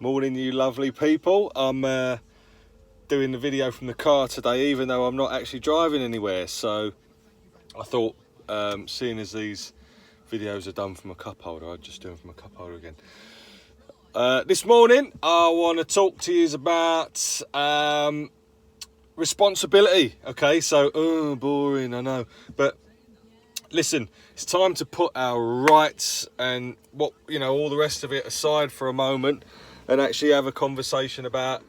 Morning, you lovely people. I'm doing the video from the car today, even though I'm not actually driving anywhere. So I thought, seeing as these videos are done from a cup holder, I'd just do them from a cup holder again. This morning, I want to talk to you about responsibility. Okay, so boring, I know, but listen, it's time to put our rights and all the rest of it aside for a moment, and actually have a conversation about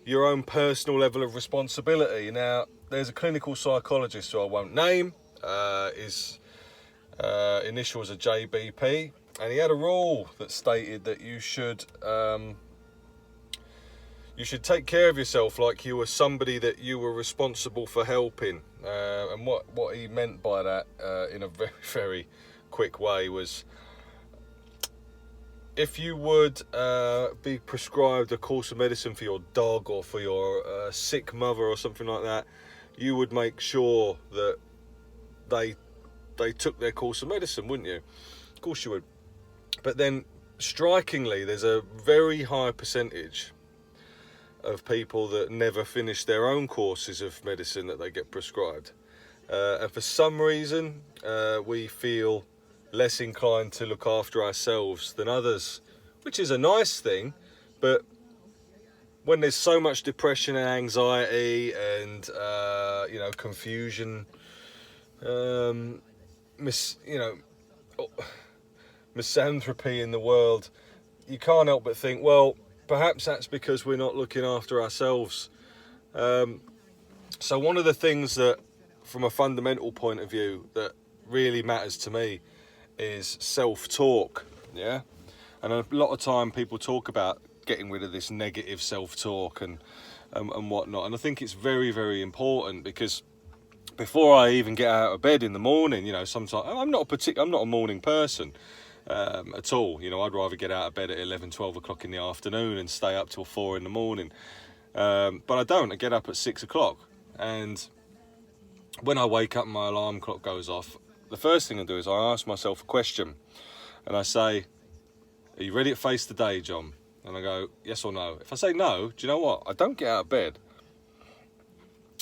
your own personal level of responsibility. Now, there's a clinical psychologist who I won't name. His initials are JBP, and he had a rule that stated that you should take care of yourself like you were somebody that you were responsible for helping. And what he meant by that, in a very, very quick way, was if you would be prescribed a course of medicine for your dog or for your sick mother or something like that, you would make sure that they took their course of medicine, wouldn't you? Of course you would. But then, strikingly, there's a very high percentage of people that never finish their own courses of medicine that they get prescribed. And for some reason, we feel less inclined to look after ourselves than others, which is a nice thing. But when there's so much depression and anxiety and confusion, misanthropy in the world, you can't help but think, well, perhaps that's because we're not looking after ourselves. So one of the things that, from a fundamental point of view, that really matters to me is self-talk, yeah? And a lot of time people talk about getting rid of this negative self-talk and whatnot. And I think it's very, very important, because before I even get out of bed in the morning, sometimes I'm not a morning person at all. I'd rather get out of bed at 11, 12 o'clock in the afternoon and stay up till 4 in the morning. But I don't. I get up at 6 o'clock. And when I wake up and my alarm clock goes off, the first thing I do is I ask myself a question. And I say, are you ready to face the day, John? And I go, yes or no. If I say no, do you know what? I don't get out of bed.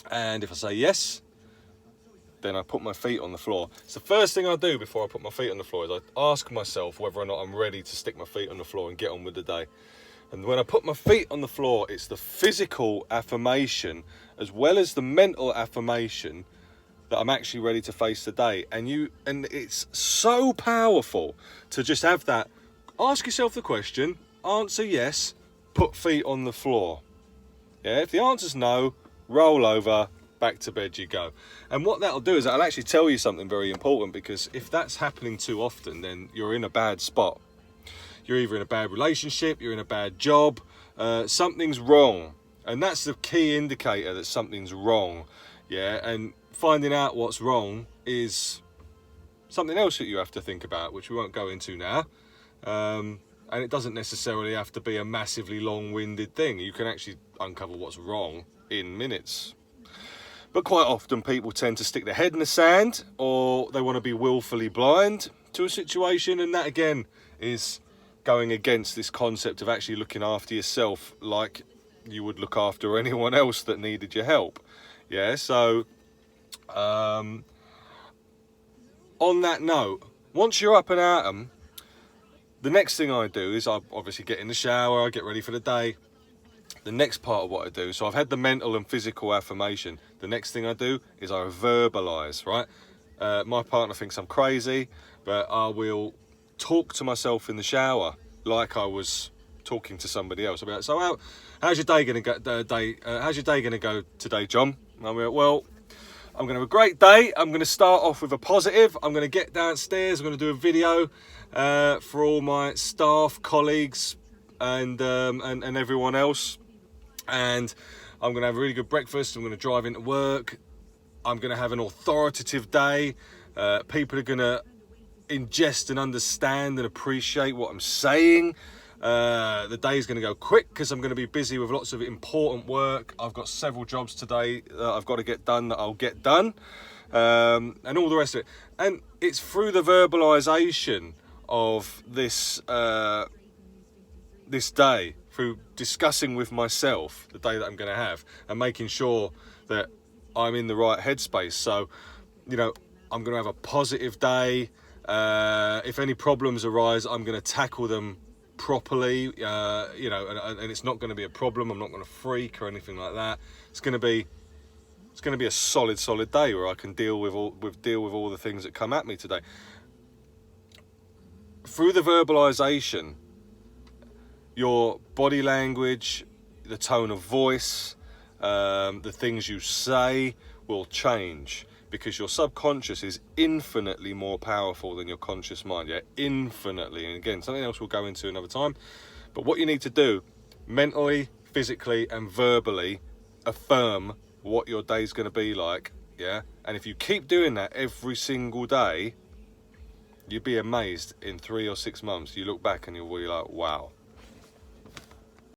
And if I say yes, then I put my feet on the floor. It's the first thing I do before I put my feet on the floor, is I ask myself whether or not I'm ready to stick my feet on the floor and get on with the day. And when I put my feet on the floor, it's the physical affirmation as well as the mental affirmation that I'm actually ready to face the day. And it's so powerful to just have that. Ask yourself the question, answer yes, put feet on the floor. Yeah, if the answer's no, roll over, back to bed you go. And what that'll do is that'll actually tell you something very important, because if that's happening too often, then you're in a bad spot. You're either in a bad relationship, you're in a bad job, something's wrong. And that's the key indicator that something's wrong. Yeah, and finding out what's wrong is something else that you have to think about, which we won't go into now. And it doesn't necessarily have to be a massively long-winded thing. You can actually uncover what's wrong in minutes. But quite often people tend to stick their head in the sand, or they want to be willfully blind to a situation. And that, again, is going against this concept of actually looking after yourself like you would look after anyone else that needed your help. Yeah, so on that note, once you're up and at 'em, the next thing I do is I obviously get in the shower, I get ready for the day. The next part of what I do, so I've had the mental and physical affirmation. The next thing I do is I verbalise, right? My partner thinks I'm crazy, but I will talk to myself in the shower like I was talking to somebody else. I'll be like, so how's your day going to go? How's your day going to go today, John? And I'll be like, well, I'm going to have a great day. I'm going to start off with a positive. I'm going to get downstairs. I'm going to do a video for all my staff, colleagues, and everyone else. And I'm going to have a really good breakfast. I'm going to drive into work. I'm going to have an authoritative day. People are going to ingest and understand and appreciate what I'm saying. The day's going to go quick because I'm going to be busy with lots of important work. I've got several jobs today that I've got to get done that I'll get done, and all the rest of it. And it's through the verbalization of this this day through discussing with myself the day that I'm going to have and making sure that I'm in the right headspace. So, you know, I'm going to have a positive day. If any problems arise, I'm going to tackle them properly, you know, and it's not going to be a problem. I'm not going to freak or anything like that. It's going to be a solid day where I can deal with all the things that come at me today. Through the verbalization, your body language, the tone of voice, the things you say will change, because your subconscious is infinitely more powerful than your conscious mind. Yeah, infinitely. And again, something else we'll go into another time. But what you need to do, mentally, physically, and verbally, affirm what your day's going to be like. Yeah, and if you keep doing that every single day, you'd be amazed in 3 or 6 months. You look back and you'll be like, wow.